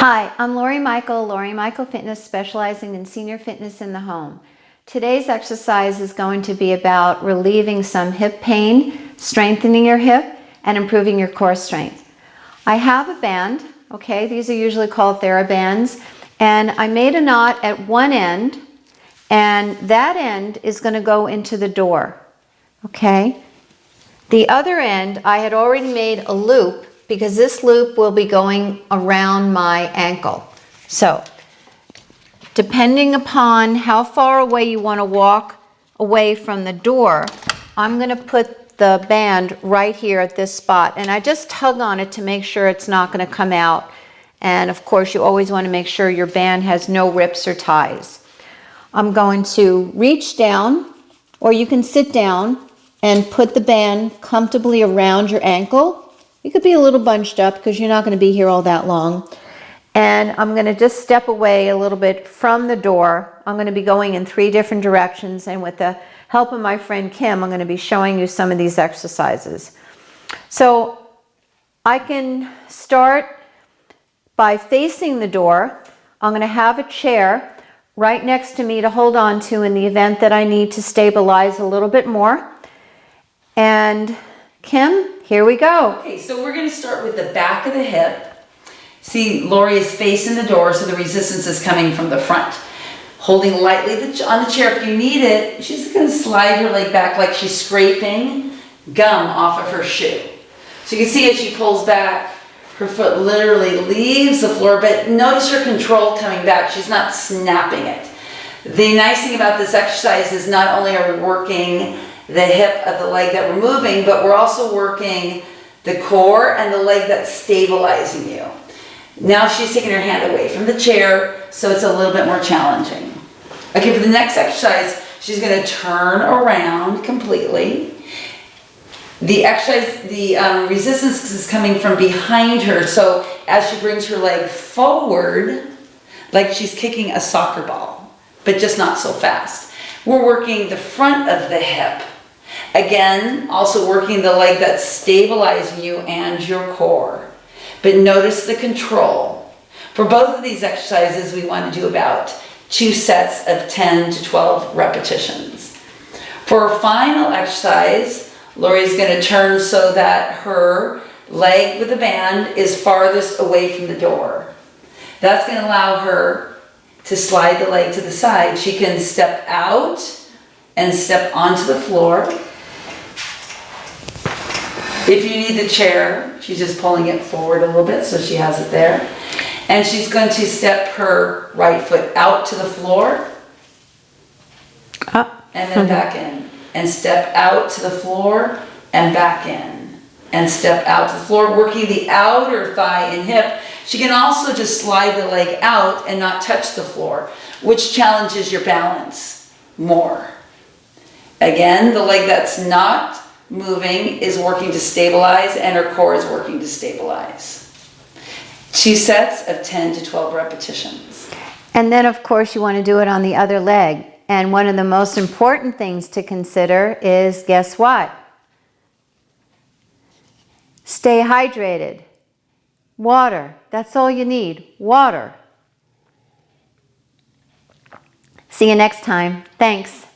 Hi, I'm Lori Michael Fitness, specializing in senior fitness in the home. Today's exercise is going to be about relieving some hip pain, strengthening your hip, and improving your core strength. I have a band, okay, these are usually called Therabands, and I made a knot at one end, and that end is going to go into the door, okay? The other end, I had already made a loop because this loop will be going around my ankle. So, depending upon how far away you want to walk away from the door, I'm going to put the band right here at this spot. And I just tug on it to make sure it's not going to come out. And of course, you always want to make sure your band has no rips or ties. I'm going to reach down, or you can sit down and put the band comfortably around your ankle. You could be a little bunched up because you're not going to be here all that long. And I'm going to just step away a little bit from the door. I'm going to be going in 3 different directions, and with the help of my friend Kim, I'm going to be showing you some of these exercises. So I can start by facing the door. I'm going to have a chair right next to me to hold on to in the event that I need to stabilize a little bit more. And Kim, here we go. Okay, so we're going to start with the back of the hip. See, Lori is facing the door, so the resistance is coming from the front. Holding lightly on the chair if you need it, she's going to slide her leg back like she's scraping gum off of her shoe. So you can see as she pulls back, her foot literally leaves the floor, but notice her control coming back. She's not snapping it. The nice thing about this exercise is not only are we working the hip of the leg that we're moving, but we're also working the core and the leg that's stabilizing you. Now she's taking her hand away from the chair, so it's a little bit more challenging. Okay, for the next exercise, she's going to turn around completely. The exercise, the resistance is coming from behind her, so as she brings her leg forward, like she's kicking a soccer ball, but just not so fast. We're working the front of the hip. Again, also working the leg that's stabilizing you and your core. But notice the control. For both of these exercises, we want to do about 2 sets of 10 to 12 repetitions. For our final exercise, Lori's going to turn so that her leg with the band is farthest away from the door. That's going to allow her to slide the leg to the side. She can step out and step onto the floor. If you need the chair, she's just pulling it forward a little bit so she has it there. And she's going to step her right foot out to the floor. And then back in. And step out to the floor and back in. And step out to the floor, working the outer thigh and hip. She can also just slide the leg out and not touch the floor, which challenges your balance more. Again, the leg that's not moving is working to stabilize, and her core is working to stabilize. 2 sets of 10 to 12 repetitions. And then, of course, you want to do it on the other leg. And one of the most important things to consider is, guess what? Stay hydrated. Water. That's all you need. Water. See you next time. Thanks.